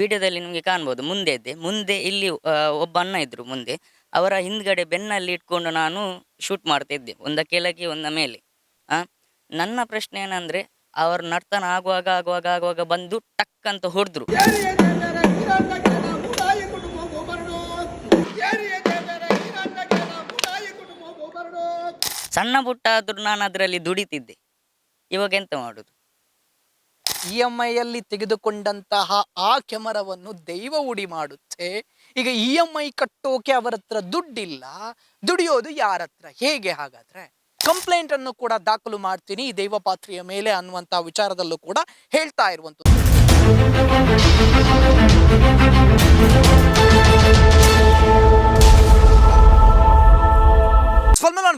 ವಿಡಿಯೋದಲ್ಲಿ ನಿಮಗೆ ಕಾಣ್ಬೋದು ಮುಂದೆ ಇದ್ದೆ. ಮುಂದೆ ಇಲ್ಲಿ ಒಬ್ಬ ಅಣ್ಣ ಇದ್ರು ಮುಂದೆ. ಅವರ ಹಿಂದ್ಗಡೆ ಬೆನ್ನಲ್ಲಿ ಇಟ್ಕೊಂಡು ನಾನು ಶೂಟ್ ಮಾಡ್ತಾ ಇದ್ದೆ. ಒಂದ ಕೆಳಗೆ ಒಂದ ಮೇಲೆ. ಆ ನನ್ನ ಪ್ರಶ್ನೆ ಏನಂದ್ರೆ ಅವರು ನರ್ತನ ಆಗುವಾಗ ಬಂದು ಟಕ್ ಅಂತ ಹೊಡೆದ್ರು. ಸಣ್ಣ ಪುಟ್ಟ ಆದ್ರೂ ನಾನು ಅದರಲ್ಲಿ ದುಡಿತಿದ್ದೆ. ಇವಾಗ ಎಂತ ಮಾಡುದು? EMI ತೆಗೆದುಕೊಂಡಂತಹ ಆ ಕ್ಯಾಮರಾವನ್ನು ದೈವ ಉಡಿ ಮಾಡುತ್ತೆ. ಈಗ EMI ಕಟ್ಟೋಕೆ ಅವರ ಹತ್ರ ದುಡ್ಡಿಲ್ಲ, ದುಡಿಯೋದು ಯಾರ ಹತ್ರ? ಹೇಗೆ ಹಾಗಾದ್ರೆ? ಕಂಪ್ಲೇಂಟ್ ಅನ್ನು ಕೂಡ ದಾಖಲು ಮಾಡ್ತೀನಿ ಈ ದೈವ ಪಾತ್ರೆಯ ಮೇಲೆ ಅನ್ನುವಂತ ವಿಚಾರದಲ್ಲೂ ಕೂಡ ಹೇಳ್ತಾ ಇರುವಂತದ್ದು.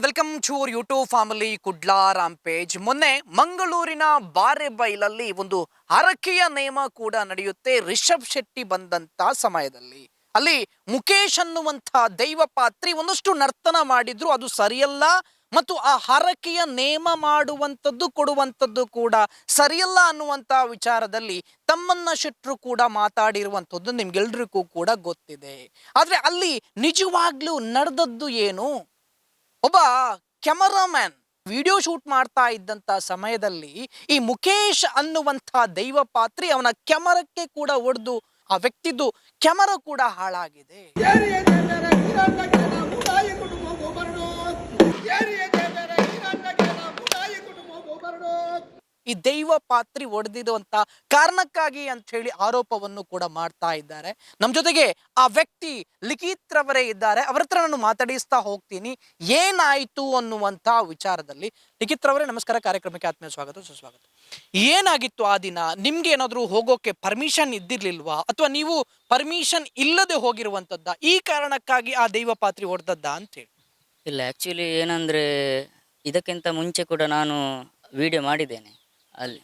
Welcome to our YouTube family Kudla rampage. ಮೊನ್ನೆ ಮಂಗಳೂರಿನ ಬಾರೆಬೈಲಲ್ಲಿ ಒಂದು ಹರಕೆಯ ನೇಮ ಕೂಡ ನಡೆಯುತ್ತೆ. ರಿಷಬ್ ಶೆಟ್ಟಿ ಬಂದಂತ ಸಮಯದಲ್ಲಿ ಅಲ್ಲಿ ಮುಖೇಶ್ ಅನ್ನುವಂಥ ದೈವ ಪಾತ್ರಿ ಒಂದಷ್ಟು ನರ್ತನ ಮಾಡಿದ್ರು, ಅದು ಸರಿಯಲ್ಲ. ಮತ್ತು ಆ ಹರಕೆಯ ನೇಮ ಮಾಡುವಂಥದ್ದು ಕೊಡುವಂಥದ್ದು ಕೂಡ ಸರಿಯಲ್ಲ ಅನ್ನುವಂಥ ವಿಚಾರದಲ್ಲಿ ತಮ್ಮನ್ನ ಶೆಟ್ರು ಕೂಡ ಮಾತಾಡಿರುವಂಥದ್ದು ನಿಮ್ಗೆಲ್ರಿಗೂ ಕೂಡ ಗೊತ್ತಿದೆ. ಆದ್ರೆ ಅಲ್ಲಿ ನಿಜವಾಗ್ಲೂ ನಡೆದದ್ದು ಏನು? ಒಬ್ಬ ಕ್ಯಾಮರಾಮ್ಯಾನ್ ವಿಡಿಯೋ ಶೂಟ್ ಮಾಡ್ತಾ ಇದ್ದಂತ ಸಮಯದಲ್ಲಿ ಈ ಮುಖೇಶ್ ಅನ್ನುವಂಥ ದೈವ ಪಾತ್ರಿ ಅವನ ಕ್ಯಾಮರಕ್ಕೆ ಕೂಡ ಹೊಡೆದು ಆ ವ್ಯಕ್ತಿದು ಕ್ಯಾಮರಾ ಕೂಡ ಹಾಳಾಗಿದೆ. ಈ ದೈವ ಪಾತ್ರಿ ಹೊಡೆದಿರುವಂತ ಕಾರಣಕ್ಕಾಗಿ ಅಂತ ಹೇಳಿ ಆರೋಪವನ್ನು ಕೂಡ ಮಾಡ್ತಾ ಇದ್ದಾರೆ. ನಮ್ಮ ಜೊತೆಗೆ ಆ ವ್ಯಕ್ತಿ ಲಿಖಿತ್ ರವರೇ ಇದ್ದಾರೆ. ಅವರ ಹತ್ರ ನಾನು ಮಾತಾಡಿಸ್ತಾ ಹೋಗ್ತೀನಿ ಏನಾಯ್ತು ಅನ್ನುವಂತ ವಿಚಾರದಲ್ಲಿ. ಲಿಖಿತ್ ರವರೇ ನಮಸ್ಕಾರ, ಕಾರ್ಯಕ್ರಮಕ್ಕೆ ಆತ್ಮೀಯ ಸ್ವಾಗತ, ಸುಸ್ವಾಗತ. ಏನಾಗಿತ್ತು ಆ ದಿನ? ನಿಮ್ಗೆ ಏನಾದ್ರು ಹೋಗೋಕೆ ಪರ್ಮಿಷನ್ ಇದ್ದಿರ್ಲಿಲ್ವಾ, ಅಥವಾ ನೀವು ಪರ್ಮಿಷನ್ ಇಲ್ಲದೆ ಹೋಗಿರುವಂತದ್ದ? ಈ ಕಾರಣಕ್ಕಾಗಿ ಆ ದೈವ ಪಾತ್ರಿ ಹೊಡೆದದ್ದ ಅಂತ ಹೇಳಿ? ಇಲ್ಲ, ಆ್ಯಕ್ಚುಲಿ ಏನಂದರೆ ಇದಕ್ಕಿಂತ ಮುಂಚೆ ಕೂಡ ನಾನು ವಿಡಿಯೋ ಮಾಡಿದ್ದೇನೆ. ಅಲ್ಲಿ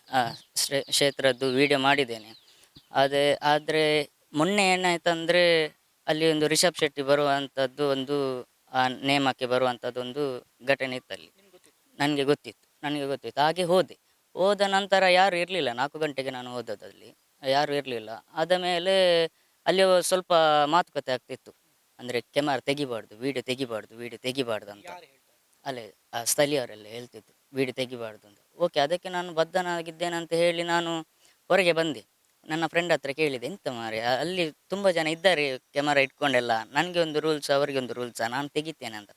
ಕ್ಷೇತ್ರದ್ದು ವಿಡಿಯೋ ಮಾಡಿದ್ದೇನೆ. ಆದರೆ ಮೊನ್ನೆ ಏನಾಯ್ತಂದರೆ ಅಲ್ಲಿ ಒಂದು ರಿಷಬ್ ಶೆಟ್ಟಿ ಬರುವಂಥದ್ದು ಒಂದು ನೇಮಕ್ಕೆ ಬರುವಂಥದ್ದು ಒಂದು ಘಟನೆ ಇತ್ತಲ್ಲಿ. ನನಗೆ ಗೊತ್ತಿತ್ತು. ಹಾಗೆ ಹೋದ ನಂತರ ಯಾರು ಇರಲಿಲ್ಲ. 4 ಗಂಟೆಗೆ ನಾನು ಹೋದದಲ್ಲಿ ಯಾರು ಇರಲಿಲ್ಲ. ಆದ ಮೇಲೆ ಅಲ್ಲಿ ಸ್ವಲ್ಪ ಮಾತುಕತೆ ಆಗ್ತಿತ್ತು. ಅಂದರೆ ಕ್ಯಾಮರಾ ತೆಗಿಬಾರ್ದು, ವಿಡಿಯೋ ತೆಗಿಬಾರ್ದು ಅಂತ. ಅಲ್ಲೇ ಸ್ಥಳೀಯರೆಲ್ಲ ಹೇಳ್ತಿದ್ರು ವಿಡಿಯೋ ತೆಗಿಬಾರ್ದು ಅಂತ. ಓಕೆ, ಅದಕ್ಕೆ ನಾನು ಬದ್ಧನಾಗಿದ್ದೇನೆ ಅಂತ ಹೇಳಿ ನಾನು ಹೊರಗೆ ಬಂದೆ. ನನ್ನ ಫ್ರೆಂಡ್ ಹತ್ರ ಕೇಳಿದೆ, ಎಂತ ಮಾರೆ ಅಲ್ಲಿ ತುಂಬ ಜನ ಇದ್ದಾರೆ ಕ್ಯಾಮರಾ ಇಟ್ಕೊಂಡೆಲ್ಲ, ನನಗೆ ಒಂದು ರೂಲ್ಸ್ ಅವರಿಗೆ ಒಂದು ರೂಲ್ಸಾ, ನಾನು ತೆಗಿತೇನೆ ಅಂತ.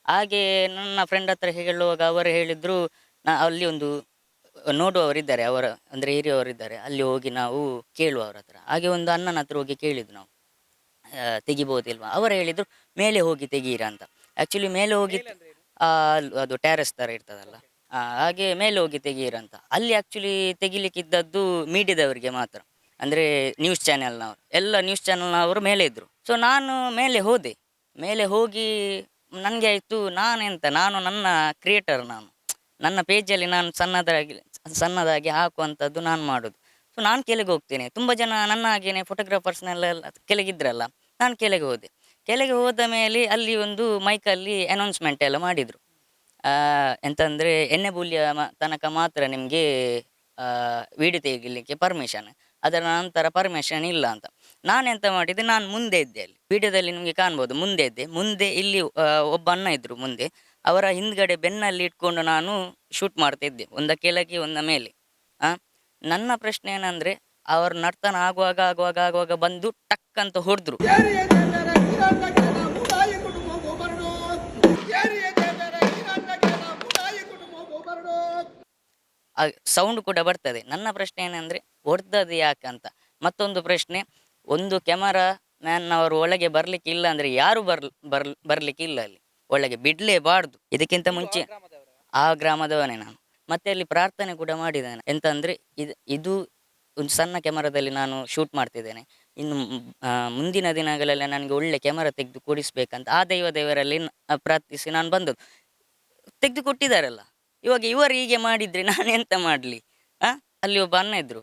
ಹಾಗೆ ನನ್ನ ಫ್ರೆಂಡ್ ಹತ್ರ ಹೇಳುವಾಗ ಅವರು ಹೇಳಿದರು, ಅಲ್ಲಿ ಒಂದು ನೋಡುವವರಿದ್ದಾರೆ, ಅವರ ಅಂದರೆ ಹಿರಿಯವರಿದ್ದಾರೆ, ಅಲ್ಲಿ ಹೋಗಿ ನಾವು ಕೇಳುವ ಅವ್ರ ಹತ್ರ. ಹಾಗೆ ಒಂದು ಅಣ್ಣನ ಹತ್ರ ಹೋಗಿ ಕೇಳಿದ್ದು ನಾವು, ತೆಗಿಬೋದಿಲ್ವಾ? ಅವರು ಹೇಳಿದರು ಮೇಲೆ ಹೋಗಿ ತೆಗೀರಾ ಅಂತ. ಆ್ಯಕ್ಚುಲಿ ಮೇಲೆ ಹೋಗಿ ಅದು ಟ್ಯಾರೆಸ್ ಥರ ಇರ್ತದಲ್ಲ, ಹಾಗೆ ಮೇಲೆ ಹೋಗಿ ತೆಗೀರಂತ. ಅಲ್ಲಿ ಆ್ಯಕ್ಚುಲಿ ತೆಗಿಲಿಕ್ಕಿದ್ದದ್ದು ಮೀಡಿಯಾದವರಿಗೆ ಮಾತ್ರ, ಅಂದರೆ ನ್ಯೂಸ್ ಚಾನೆಲ್ನವರು, ಎಲ್ಲ ನ್ಯೂಸ್ ಚಾನೆಲ್ನವರು ಮೇಲೆ ಇದ್ದರು. ಸೊ ನಾನು ಮೇಲೆ ಹೋಗಿ ನನಗೆ ಆಯಿತು, ನಾನು ನನ್ನ ಕ್ರಿಯೇಟರ್, ನನ್ನ ಪೇಜಲ್ಲಿ ನಾನು ಸಣ್ಣದಾಗಿ ಹಾಕುವಂಥದ್ದು ನಾನು ಮಾಡೋದು. ಸೊ ನಾನು ಕೆಳಗೆ ಹೋಗ್ತೇನೆ. ತುಂಬ ಜನ ನನ್ನ ಹಾಗೇನೆ ಫೋಟೋಗ್ರಾಫರ್ಸ್ನೆಲ್ಲ ಕೆಳಗಿದ್ರಲ್ಲ, ನಾನು ಕೆಳಗೆ ಹೋದ ಮೇಲೆ ಅಲ್ಲಿ ಒಂದು ಮೈಕಲ್ಲಿ ಅನೌನ್ಸ್ಮೆಂಟ್ ಎಲ್ಲ ಮಾಡಿದರು. ಎಂತಂದರೆ ಎಣ್ಣೆ ಬುಲಿಯ ತನಕ ಮಾತ್ರ ನಿಮಗೆ ವಿಡಿಯೋ ತೆಗಿಲಿಕ್ಕೆ ಪರ್ಮಿಷನ್, ಅದರ ನಂತರ ಪರ್ಮಿಷನ್ ಇಲ್ಲ ಅಂತ. ನಾನೆಂತ ಮಾಡಿದ್ದೆ, ನಾನು ಮುಂದೆ ಇದ್ದೆ. ಅಲ್ಲಿ ವಿಡಿಯೋದಲ್ಲಿ ನಿಮಗೆ ಕಾಣ್ಬೋದು ಮುಂದೆ ಇದ್ದೆ. ಮುಂದೆ ಇಲ್ಲಿ ಒಬ್ಬ ಅಣ್ಣ ಇದ್ದರು ಮುಂದೆ. ಅವರ ಹಿಂದ್ಗಡೆ ಬೆನ್ನಲ್ಲಿ ಇಟ್ಕೊಂಡು ನಾನು ಶೂಟ್ ಮಾಡ್ತಾ ಇದ್ದೆ, ಒಂದ ಕೆಳಗೆ ಒಂದ ಮೇಲೆ. ನನ್ನ ಪ್ರಶ್ನೆ ಏನಂದರೆ ಅವರು ನರ್ತನ ಆಗುವಾಗ ಬಂದು ಟಕ್ ಅಂತ ಹೊಡೆದ್ರು. ಸೌಂಡ್ ಕೂಡ ಬರ್ತದೆ. ನನ್ನ ಪ್ರಶ್ನೆ ಏನಂದರೆ ಹೊಡೆದದ್ದು ಯಾಕೆ ಅಂತ. ಮತ್ತೊಂದು ಪ್ರಶ್ನೆ, ಒಂದು ಕ್ಯಾಮರಾ ಮ್ಯಾನ್ ಅವರು ಒಳಗೆ ಬರಲಿಕ್ಕೆ ಇಲ್ಲ ಅಂದರೆ ಯಾರು ಬರಲಿಕ್ಕೆ ಇಲ್ಲ, ಅಲ್ಲಿ ಒಳಗೆ ಬಿಡಲೇಬಾರ್ದು. ಇದಕ್ಕಿಂತ ಮುಂಚೆ ಆ ಗ್ರಾಮದವನೇ ನಾನು. ಮತ್ತೆ ಅಲ್ಲಿ ಪ್ರಾರ್ಥನೆ ಕೂಡ ಮಾಡಿದ್ದೇನೆ. ಎಂತಂದರೆ ಇದು ಒಂದು ಸಣ್ಣ ಕ್ಯಾಮರಾದಲ್ಲಿ ನಾನು ಶೂಟ್ ಮಾಡ್ತಿದ್ದೇನೆ. ಇನ್ನು ಮುಂದಿನ ದಿನಗಳಲ್ಲಿ ನನಗೆ ಒಳ್ಳೆ ಕ್ಯಾಮರಾ ತೆಗೆದು ಕೊಡಿಸ್ಬೇಕಂತ ಆ ದೇವರಲ್ಲಿ ಪ್ರಾರ್ಥಿಸಿ ನಾನು ಬಂದದ್ದು. ತೆಗೆದು ಕೊಟ್ಟಿದ್ದಾರಲ್ಲ, ಇವಾಗ ಇವರು ಹೀಗೆ ಮಾಡಿದರೆ ನಾನು ಎಂತ ಮಾಡಲಿ? ಅಲ್ಲಿ ಒಬ್ಬ ಅಣ್ಣ ಇದ್ದರು,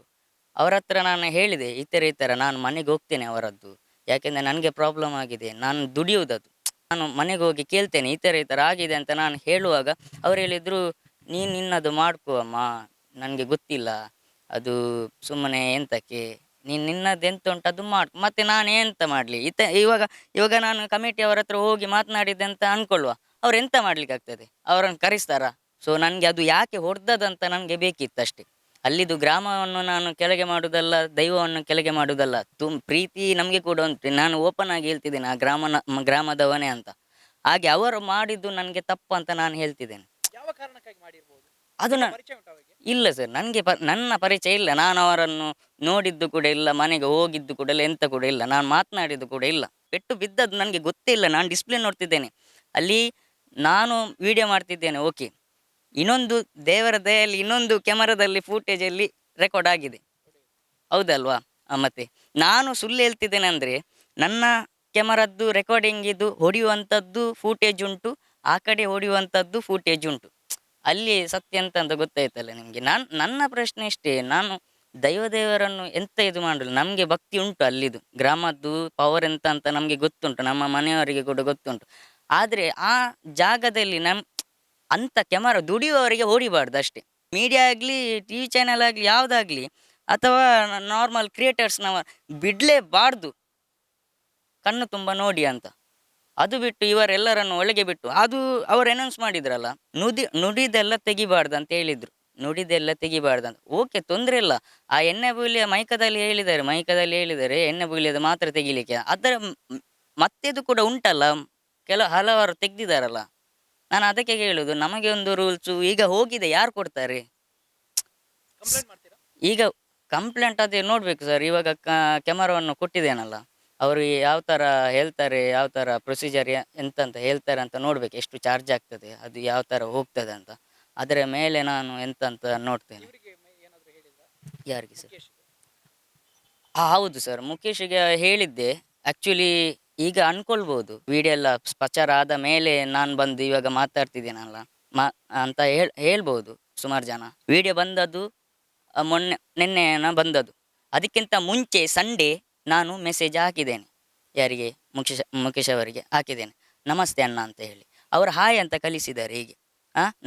ಅವರ ಹತ್ರ ನಾನು ಹೇಳಿದೆ, ಈ ಥರ ನಾನು ಮನೆಗೆ ಹೋಗ್ತೇನೆ ಅವರದ್ದು, ಯಾಕೆಂದರೆ ನನಗೆ ಪ್ರಾಬ್ಲಮ್ ಆಗಿದೆ, ನಾನು ದುಡಿಯೋದದು, ನಾನು ಮನೆಗೆ ಹೋಗಿ ಕೇಳ್ತೇನೆ, ಈ ಥರ ಆಗಿದೆ ಅಂತ ನಾನು ಹೇಳುವಾಗ ಅವ್ರು ಹೇಳಿದರು, ನಿನ್ನದು ಮಾಡ್ಕೋ ಅಮ್ಮ, ನನಗೆ ಗೊತ್ತಿಲ್ಲ, ಅದು ಸುಮ್ಮನೆ ಎಂತಕ್ಕೆ ನೀನು ನಿನ್ನದು ಎಂತ ಉಂಟು ಅದು ಮಾಡು, ಮತ್ತೆ ನಾನು ಎಂತ ಮಾಡಲಿ ಇವಾಗ ನಾನು ಕಮಿಟಿಯವರ ಹತ್ರ ಹೋಗಿ ಮಾತನಾಡಿದ್ದೆ ಅಂತ ಅನ್ಕೊಳ್ಳುವ, ಅವ್ರು ಎಂತ ಮಾಡ್ಲಿಕ್ಕೆ ಆಗ್ತದೆ, ಅವರನ್ನು ಕರೆಸ್ತಾರಾ? ಸೊ ನನಗೆ ಅದು ಯಾಕೆ ಹೊಡೆದದಂತ ನನಗೆ ಬೇಕಿತ್ತು ಅಷ್ಟೇ. ಅಲ್ಲಿದು ಗ್ರಾಮವನ್ನು ನಾನು ಕೆಳಗೆ ಮಾಡುವುದಲ್ಲ, ದೈವವನ್ನು ಕೆಳಗೆ ಮಾಡುವುದಲ್ಲ, ಪ್ರೀತಿ ನಮಗೆ ಕೂಡ ಉಂಟು. ನಾನು ಓಪನ್ ಆಗಿ ಹೇಳ್ತಿದ್ದೇನೆ, ಆ ಗ್ರಾಮದವನೇ ಅಂತ. ಹಾಗೆ ಅವರು ಮಾಡಿದ್ದು ನನಗೆ ತಪ್ಪು ಅಂತ ನಾನು ಹೇಳ್ತಿದ್ದೇನೆ. ಯಾವ ಕಾರಣಕ್ಕಾಗಿ ಮಾಡಿರ್ಬೋದು? ಅದು ಪರಿಚಯ ಉಂಟು ಅವರಿಗೆ? ಇಲ್ಲ ಸರ್, ನನಗೆ ನನ್ನ ಪರಿಚಯ ಇಲ್ಲ. ನಾನು ಅವರನ್ನು ನೋಡಿದ್ದು ಕೂಡ ಇಲ್ಲ, ಮನೆಗೆ ಹೋಗಿದ್ದು ಕೂಡ ಇಲ್ಲ, ಎಂತ ಕೂಡ ಇಲ್ಲ, ನಾನು ಮಾತನಾಡಿದ್ದು ಕೂಡ ಇಲ್ಲ. ಪೆಟ್ಟು ಬಿದ್ದದ್ದು ನನಗೆ ಗೊತ್ತೇ ಇಲ್ಲ. ನಾನು ಡಿಸ್ಪ್ಲೇ ನೋಡ್ತಿದ್ದೇನೆ, ಅಲ್ಲಿ ನಾನು ವಿಡಿಯೋ ಮಾಡ್ತಿದ್ದೇನೆ, ಓಕೆ. ಇನ್ನೊಂದು ದೇವರ ದಯೆಯಲ್ಲಿ ಇನ್ನೊಂದು ಕ್ಯಾಮರಾದಲ್ಲಿ ಫೂಟೇಜಲ್ಲಿ ರೆಕಾರ್ಡ್ ಆಗಿದೆ, ಹೌದಲ್ವಾ? ಮತ್ತೆ ನಾನು ಸುಳ್ಳು ಹೇಳ್ತಿದ್ದೇನೆ ಅಂದರೆ, ನನ್ನ ಕ್ಯಾಮರದ್ದು ರೆಕಾರ್ಡಿಂಗ್ ಇದು ಹೊಡೆಯುವಂಥದ್ದು ಫೂಟೇಜ್ ಉಂಟು, ಆ ಕಡೆ ಹೊಡೆಯುವಂಥದ್ದು ಫೂಟೇಜ್ ಉಂಟು. ಅಲ್ಲಿ ಸತ್ಯ ಅಂತ ಗೊತ್ತಾಯ್ತಲ್ಲ ನಿಮಗೆ. ನನ್ನ ಪ್ರಶ್ನೆ ಇಷ್ಟೇ, ನಾನು ದೇವರನ್ನು ಎಂತ ಇದು ಮಾಡಲು, ನಮಗೆ ಭಕ್ತಿ ಉಂಟು, ಅಲ್ಲಿದು ಗ್ರಾಮದ್ದು ಪವರ್ ಎಂತ ಅಂತ ನಮಗೆ ಗೊತ್ತುಂಟು, ನಮ್ಮ ಮನೆಯವರಿಗೆ ಕೂಡ ಗೊತ್ತುಂಟು. ಆದರೆ ಆ ಜಾಗದಲ್ಲಿ ಅಂಥ ಕ್ಯಾಮರಾ ದುಡಿಯುವವರಿಗೆ ಹೊಡಿಬಾರ್ದು ಅಷ್ಟೇ. ಮೀಡಿಯಾ ಆಗಲಿ, ಟಿ ವಿ ಚಾನೆಲ್ ಆಗಲಿ, ಯಾವುದಾಗಲಿ, ಅಥವಾ ನಾರ್ಮಲ್ ಕ್ರಿಯೇಟರ್ಸ್ನವ ಬಿಡಲೇಬಾರ್ದು, ಕಣ್ಣು ತುಂಬ ನೋಡಿ ಅಂತ. ಅದು ಬಿಟ್ಟು ಇವರೆಲ್ಲರನ್ನು ಒಳಗೆ ಬಿಟ್ಟು, ಅದು ಅವರು ಅನೌನ್ಸ್ ಮಾಡಿದ್ರಲ್ಲ, ನುಡಿದೆಲ್ಲ ತೆಗಿಬಾರ್ದು ಅಂತ ಹೇಳಿದ್ರು, ನುಡಿದೆಲ್ಲ ತೆಗಿಬಾರ್ದಂತ. ಓಕೆ, ತೊಂದರೆ ಇಲ್ಲ. ಆ ಎಣ್ಣೆ ಬುಲಿಯ ಮೈಕದಲ್ಲಿ ಹೇಳಿದ್ದಾರೆ ಎಣ್ಣೆ ಬುಲಿಯದ ಮಾತ್ರ ತೆಗಿಲಿಕ್ಕೆ. ಅದರ ಮತ್ತೆದು ಕೂಡ ಉಂಟಲ್ಲ, ಹಲವಾರು ತೆಗ್ದಿದಾರಲ್ಲ. ನಾನು ಅದಕ್ಕೆ ಹೇಳುದು, ನಮಗೆ ಒಂದು ರೂಲ್ಸು ಈಗ ಹೋಗಿದೆ, ಯಾರು ಕೊಡ್ತಾರೆ ಈಗ ಕಂಪ್ಲೇಂಟ್? ಅದೇ ನೋಡ್ಬೇಕು ಸರ್. ಇವಾಗ ಕ್ಯಾಮರಾವನ್ನು ಕೊಟ್ಟಿದ್ದೇನಲ್ಲ, ಅವರು ಯಾವ ಥರ ಹೇಳ್ತಾರೆ, ಯಾವ ಥರ ಪ್ರೊಸೀಜರ್ ಎಂತಂತ ಹೇಳ್ತಾರೆ ಅಂತ ನೋಡ್ಬೇಕು, ಎಷ್ಟು ಚಾರ್ಜ್ ಆಗ್ತದೆ, ಅದು ಯಾವ ಥರ ಹೋಗ್ತದೆ ಅಂತ. ಅದರ ಮೇಲೆ ನಾನು ಎಂತಂತ ನೋಡ್ತೇನೆ. ಯಾರಿಗೆ ಸರ್? ಹೌದು ಸರ್, ಮುಖೇಶಿಗೆ ಹೇಳಿದ್ದೆ. ಆ್ಯಕ್ಚುಲಿ ಈಗ ಅನ್ಕೊಳ್ಬೋದು, ವಿಡಿಯೋ ಎಲ್ಲ ಪ್ರಚಾರ ಆದ ಮೇಲೆ ನಾನು ಬಂದು ಇವಾಗ ಮಾತಾಡ್ತಿದ್ದೀನಲ್ಲ ಅಂತ ಹೇಳ್ಬೋದು ಸುಮಾರು ಜನ. ವಿಡಿಯೋ ಬಂದದ್ದು ನಿನ್ನೆನ ಬಂದದ್ದು. ಅದಕ್ಕಿಂತ ಮುಂಚೆ ಸಂಡೇ ನಾನು ಮೆಸೇಜ್ ಹಾಕಿದ್ದೇನೆ, ಯಾರಿಗೆ? ಮುಖೇಶ್ ಅವರಿಗೆ ಹಾಕಿದ್ದೇನೆ, ನಮಸ್ತೆ ಅಣ್ಣ ಅಂತ ಹೇಳಿ. ಅವರು ಹಾಯ್ ಅಂತ ಕಲಿಸಿದ್ದಾರೆ. ಹೀಗೆ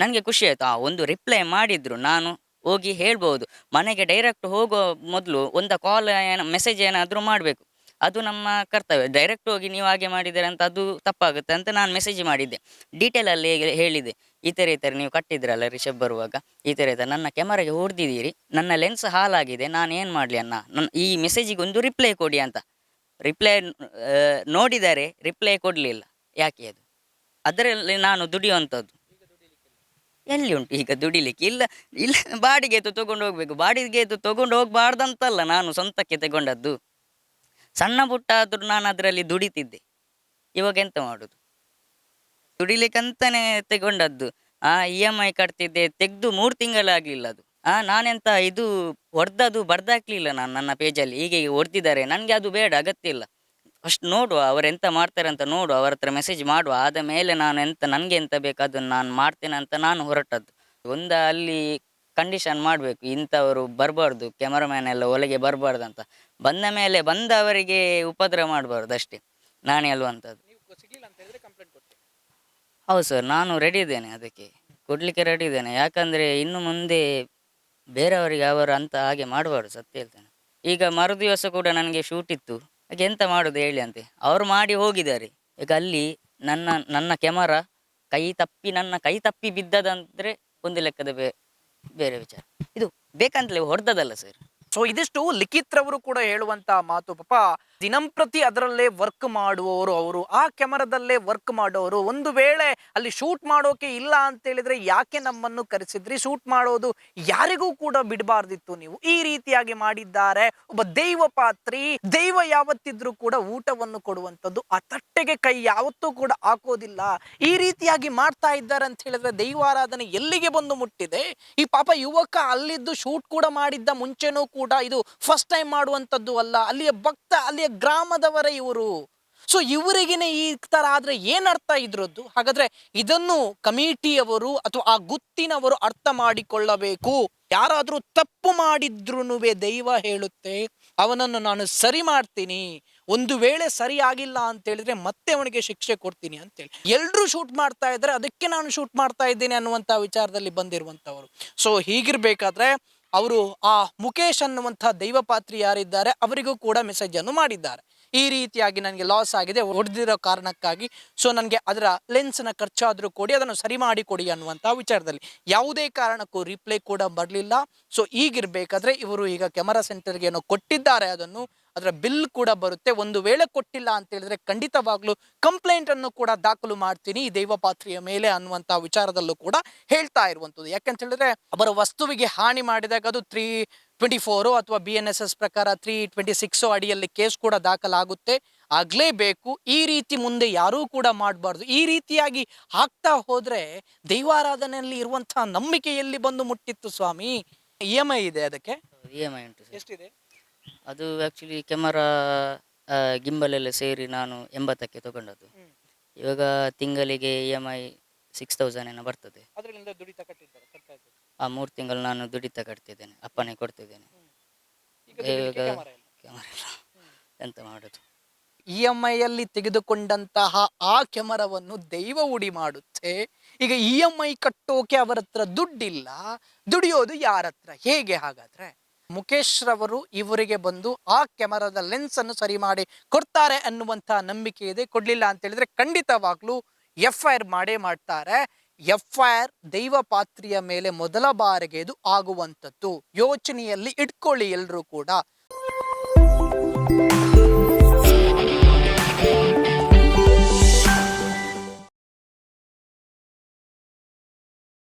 ನನಗೆ ಖುಷಿ ಆಯಿತು. ಒಂದು ರಿಪ್ಲೈ ಮಾಡಿದ್ರು, ನಾನು ಹೋಗಿ ಹೇಳ್ಬೋದು. ಮನೆಗೆ ಡೈರೆಕ್ಟ್ ಹೋಗೋ ಮೊದಲು ಒಂದು ಕಾಲ್ ಮೆಸೇಜ್ ಏನಾದರೂ ಮಾಡಬೇಕು, ಅದು ನಮ್ಮ ಕರ್ತವ್ಯ. ಡೈರೆಕ್ಟ್ ಹೋಗಿ ನೀವು ಹಾಗೆ ಮಾಡಿದ್ದೀರ ಅಂತ ಅದು ತಪ್ಪಾಗುತ್ತೆ ಅಂತ ನಾನು ಮೆಸೇಜ್ ಮಾಡಿದ್ದೆ. ಡೀಟೇಲಲ್ಲಿ ಹೇಳಿದೆ, ಈ ಥರ ನೀವು ಕಟ್ಟಿದ್ರಲ್ಲ ರಿಷಬ್ ಬರುವಾಗ, ಈ ಥರ ನನ್ನ ಕ್ಯಾಮರಾಗೆ ಹೊಡೆದಿದ್ದೀರಿ, ನನ್ನ ಲೆನ್ಸ್ ಹಾಳಾಗಿದೆ, ನಾನು ಏನು ಮಾಡಲಿ ಅಣ್ಣ, ಈ ಮೆಸೇಜಿಗೆ ಒಂದು ರಿಪ್ಲೈ ಕೊಡಿ ಅಂತ. ರಿಪ್ಲೈ ನೋಡಿದರೆ ರಿಪ್ಲೈ ಕೊಡಲಿಲ್ಲ. ಯಾಕೆ? ಅದು ಅದರಲ್ಲಿ ನಾನು ದುಡಿಯುವಂಥದ್ದು ಎಲ್ಲಿ ಉಂಟು ಈಗ ದುಡಿಲಿಕ್ಕೆ? ಇಲ್ಲ ಇಲ್ಲ, ಬಾಡಿಗೆ ತೊಗೊಂಡು ಹೋಗ್ಬೇಕು. ಬಾಡಿಗೆ ತೊಗೊಂಡು ಹೋಗ್ಬಾರ್ದಂತಲ್ಲ ನಾನು ಸ್ವಂತಕ್ಕೆ ತಗೊಂಡದ್ದು. ಸಣ್ಣ ಪುಟ್ಟ ಆದರೂ ನಾನು ಅದರಲ್ಲಿ ದುಡಿತಿದ್ದೆ. ಇವಾಗ ಎಂತ ಮಾಡೋದು? ದುಡಿಲಿಕ್ಕಂತಾನೆ ತಗೊಂಡದ್ದು. EMI ಕಟ್ತಿದ್ದೆ, ತೆಗೆದು 3 ತಿಂಗಳಾಗಲಿಲ್ಲ ಅದು. ನಾನೆಂತ ಇದು ಹೊಡೆದದು ಬರ್ದಾಕ್ಲಿಲ್ಲ ನಾನು ನನ್ನ ಪೇಜಲ್ಲಿ. ಹೀಗೆ ಹೊಡೆದಿದ್ದಾರೆ, ನನಗೆ ಅದು ಬೇಡ, ಅಗತ್ಯ ಇಲ್ಲ. ಫಸ್ಟ್ ನೋಡುವ ಅವರೆಂತ ಮಾಡ್ತಾರೆ ಅಂತ ನೋಡುವ, ಅವರ ಹತ್ರ ಮೆಸೇಜ್ ಮಾಡುವ, ಆದ ಮೇಲೆ ನಾನು ನನಗೆ ಎಂತ ಬೇಕು ಅದನ್ನು ನಾನು ಮಾಡ್ತೇನೆ ಅಂತ ನಾನು ಹೊರಟದ್ದು. ಅಲ್ಲಿ ಕಂಡೀಷನ್ ಮಾಡಬೇಕು, ಇಂಥವರು ಬರಬಾರ್ದು, ಕ್ಯಾಮರಾಮ್ಯಾನ್ ಎಲ್ಲ ಒಳಗೆ ಬರಬಾರ್ದು ಅಂತ. ಬಂದ ಮೇಲೆ ಬಂದವರಿಗೆ ಉಪದ್ರ ಮಾಡಬಾರ್ದು ಅಷ್ಟೇ, ನಾನೇ ಅಲ್ವಂಥದ್ದು. ಹೌದು ಸರ್, ನಾನು ರೆಡಿ ಇದ್ದೇನೆ, ಅದಕ್ಕೆ ಕೊಡಲಿಕ್ಕೆ ರೆಡಿ ಇದ್ದೇನೆ. ಯಾಕಂದರೆ ಇನ್ನು ಮುಂದೆ ಬೇರೆಯವರಿಗೆ ಅವರು ಅಂತ ಹಾಗೆ ಮಾಡಬಾರ್ದು, ಸತ್ಯ ಹೇಳ್ತೇನೆ. ಈಗ ಮರುದಿವಸ ಕೂಡ ನನಗೆ ಶೂಟ್ ಇತ್ತು, ಹಾಗೆ ಎಂತ ಮಾಡೋದು ಹೇಳಿ ಅಂತೆ. ಅವರು ಮಾಡಿ ಹೋಗಿದ್ದಾರೆ. ಈಗ ಅಲ್ಲಿ ನನ್ನ ಕ್ಯಾಮರಾ ನನ್ನ ಕೈ ತಪ್ಪಿ ಬಿದ್ದದಂದರೆ ಒಂದು ಲೆಕ್ಕದ ಬೇರೆ ವಿಚಾರ. ಇದು ಬೇಕಂತಲೇ ಹೊಡೆದದಲ್ಲ ಸರ್. ಸೊ ಇದಿಷ್ಟು ಲಿಖಿತ್ ರವರು ಕೂಡ ಹೇಳುವಂತ ಮಾತು. ಪಾಪ ದಿನಂಪ್ರತಿ ಅದರಲ್ಲೇ ವರ್ಕ್ ಮಾಡುವವರು, ಅವರು ಆ ಕ್ಯಾಮರಾದಲ್ಲೇ ವರ್ಕ್ ಮಾಡೋರು. ಒಂದು ವೇಳೆ ಅಲ್ಲಿ ಶೂಟ್ ಮಾಡೋಕೆ ಇಲ್ಲ ಅಂತ ಹೇಳಿದ್ರೆ ಯಾಕೆ ನಮ್ಮನ್ನು ಕರೆಸಿದ್ರಿ? ಶೂಟ್ ಮಾಡೋದು ಯಾರಿಗೂ ಕೂಡ ಬಿಡಬಾರ್ದಿತ್ತು ನೀವು. ಈ ರೀತಿಯಾಗಿ ಮಾಡಿದ್ದಾರೆ. ಒಬ್ಬ ದೈವ ಪಾತ್ರಿ, ದೈವ ಯಾವತ್ತಿದ್ರೂ ಕೂಡ ಊಟವನ್ನು ಕೊಡುವಂಥದ್ದು, ಆ ತಟ್ಟೆಗೆ ಕೈ ಯಾವತ್ತೂ ಕೂಡ ಹಾಕೋದಿಲ್ಲ. ಈ ರೀತಿಯಾಗಿ ಮಾಡ್ತಾ ಇದ್ದಾರೆ ಅಂತ ಹೇಳಿದ್ರೆ ದೈವಾರಾಧನೆ ಎಲ್ಲಿಗೆ ಬಂದು ಮುಟ್ಟಿದೆ? ಈ ಪಾಪ ಯುವಕ ಅಲ್ಲಿದ್ದು ಶೂಟ್ ಕೂಡ ಮಾಡಿದ್ದ ಮುಂಚೆನೂ ಕೂಡ ಇದು ಫಸ್ಟ್ ಟೈಮ್ ಮಾಡುವಂಥದ್ದು ಅಲ್ಲ. ಅಲ್ಲಿಯ ಭಕ್ತ, ಅಲ್ಲಿಯ ಗ್ರಾಮದವರೇ ಇವರು. ಸೊ ಇವರಿಗೇನೆ ಈ ತರ ಆದ್ರೆ ಏನ್ ಅರ್ಥ ಇದ್ರದ್ದು? ಹಾಗಾದ್ರೆ ಇದನ್ನು ಕಮಿಟಿಯವರು ಅಥವಾ ಆ ಗುತ್ತಿನವರು ಅರ್ಥ ಮಾಡಿಕೊಳ್ಳಬೇಕು. ಯಾರಾದ್ರೂ ತಪ್ಪು ಮಾಡಿದ್ರೂ ದೈವ ಹೇಳುತ್ತೆ ಅವನನ್ನು ನಾನು ಸರಿ ಮಾಡ್ತೀನಿ, ಒಂದು ವೇಳೆ ಸರಿ ಆಗಿಲ್ಲ ಅಂತ ಹೇಳಿದ್ರೆ ಮತ್ತೆ ಅವನಿಗೆ ಶಿಕ್ಷೆ ಕೊಡ್ತೀನಿ ಅಂತೇಳಿ. ಎಲ್ರೂ ಶೂಟ್ ಮಾಡ್ತಾ ಇದ್ರೆ ಅದಕ್ಕೆ ನಾನು ಶೂಟ್ ಮಾಡ್ತಾ ಇದ್ದೇನೆ ಅನ್ನುವಂತ ವಿಚಾರದಲ್ಲಿ ಬಂದಿರುವಂತವರು. ಸೊ ಹೀಗಿರ್ಬೇಕಾದ್ರೆ ಅವರು ಆ ಮುಖೇಶ್ ಅನ್ನುವಂಥ ದೈವಪಾತ್ರಿ ಯಾರಿದ್ದಾರೆ ಅವರಿಗೂ ಕೂಡ ಮೆಸೇಜ್ ಅನ್ನು ಮಾಡಿದ್ದಾರೆ. ಈ ರೀತಿಯಾಗಿ ನನಗೆ ಲಾಸ್ ಆಗಿದೆ ಹೊಡೆದಿರೋ ಕಾರಣಕ್ಕಾಗಿ, ಸೊ ನನಗೆ ಅದರ ಲೆನ್ಸ್ನ ಖರ್ಚಾದರೂ ಕೊಡಿ, ಅದನ್ನು ಸರಿ ಮಾಡಿ ಕೊಡಿ ಅನ್ನುವಂಥ ವಿಚಾರದಲ್ಲಿ ಯಾವುದೇ ಕಾರಣಕ್ಕೂ ರಿಪ್ಲೈ ಕೂಡ ಬರಲಿಲ್ಲ. ಸೊ ಈಗಿರ್ಬೇಕಾದ್ರೆ ಇವರು ಈಗ ಕ್ಯಾಮರಾ ಸೆಂಟರ್ಗೆ ಏನೋ ಕೊಟ್ಟಿದ್ದಾರೆ, ಅದರ ಬಿಲ್ ಕೂಡ ಬರುತ್ತೆ. ಒಂದು ವೇಳೆ ಕೊಟ್ಟಿಲ್ಲ ಅಂತ ಹೇಳಿದ್ರೆ ಖಂಡಿತವಾಗ್ಲೂ ಕಂಪ್ಲೇಂಟ್ ಅನ್ನು ಕೂಡ ದಾಖಲು ಮಾಡ್ತೀನಿ ಈ ದೈವಪಾತ್ರಿಯ ಮೇಲೆ ಅನ್ನುವಂಥ ವಿಚಾರದಲ್ಲೂ ಕೂಡ ಹೇಳ್ತಾ ಇರುವಂಥದ್ದು. ಯಾಕಂತ ಹೇಳಿದ್ರೆ ಅವರ ವಸ್ತುವಿಗೆ ಹಾನಿ ಮಾಡಿದಾಗ ಅದು 324 ಅಥವಾ BNSS ಪ್ರಕಾರ 326 ಅಡಿಯಲ್ಲಿ ಕೇಸ್ ಕೂಡ ದಾಖಲಾಗುತ್ತೆ, ಆಗ್ಲೇಬೇಕು. ಈ ರೀತಿ ಮುಂದೆ ಯಾರೂ ಕೂಡ ಮಾಡಬಾರ್ದು. ಈ ರೀತಿಯಾಗಿ ಆಗ್ತಾ ಹೋದ್ರೆ ದೈವಾರಾಧನೆಯಲ್ಲಿ ಇರುವಂತಹ ನಂಬಿಕೆ ಎಲ್ಲಿ ಬಂದು ಮುಟ್ಟಿತ್ತು ಸ್ವಾಮಿ? EMI ಇದೆ ಅದಕ್ಕೆ? EMI ಉಂಟು ಸರ್. ಎಷ್ಟಿದೆ? ಅದು ಆ್ಯಕ್ಚುಲಿ ಕ್ಯಾಮರಾ ಗಿಂಬಲೆಲ್ಲ ಸೇರಿ ನಾನು 80ಕ್ಕೆ ತಗೊಂಡದ್ದು. ಇವಾಗ ತಿಂಗಳಿಗೆ EMI 6000 ಏನೋ ಬರ್ತದೆ. ಅದರಿಂದ ದುಡಿತಾ ಕಟ್ಟಿದ್ದಾರೆ, ಕಟ್ತಾ ಇದ್ದಾರೆ. ಆ 3 ತಿಂಗಳು ನಾನು ದುಡಿತಾ ಕಟ್ತಿದ್ದೇನೆ, ಅಪ್ಪನೇ ಕೊಡ್ತಿದ್ದೇನೆ. ಇವಾಗ ಕ್ಯಾಮರಾ ಇಲ್ಲ, ಎಂತ ಮಾಡೋದು? EMI ಅಲ್ಲಿ ತೆಗೆದುಕೊಂಡಂತಹ ಆ ಕ್ಯಾಮರಾವನ್ನು ದೈವ ಉಡಿ ಮಾಡುತ್ತೆ. ಈಗ EMI ಕಟ್ಟೋಕೆ ಅವರ ಹತ್ರ ದುಡ್ಡಿಲ್ಲ, ದುಡಿಯೋದು ಯಾರ ಹತ್ರ? ಹೇಗೆ ಹಾಗಾದ್ರೆ? ಮುಖೇಶ್ ರವರು ಇವರಿಗೆ ಬಂದು ಆ ಕ್ಯಾಮರಾದ ಲೆನ್ಸ್ ಅನ್ನು ಸರಿ ಮಾಡಿ ಕೊಡ್ತಾರೆ ಅನ್ನುವಂಥ ನಂಬಿಕೆ ಇದೆ. ಕೊಡ್ಲಿಲ್ಲ ಅಂತ ಹೇಳಿದ್ರೆ ಖಂಡಿತವಾಗ್ಲೂ FIR ಮಾಡೇ ಮಾಡ್ತಾರೆ. FIR ದೈವ ಪಾತ್ರಿಯ ಮೇಲೆ ಮೊದಲ ಬಾರಿಗೆ ಇದು ಆಗುವಂಥದ್ದು. ಯೋಚನೆಯಲ್ಲಿ ಇಟ್ಕೊಳ್ಳಿ ಎಲ್ಲರೂ ಕೂಡ.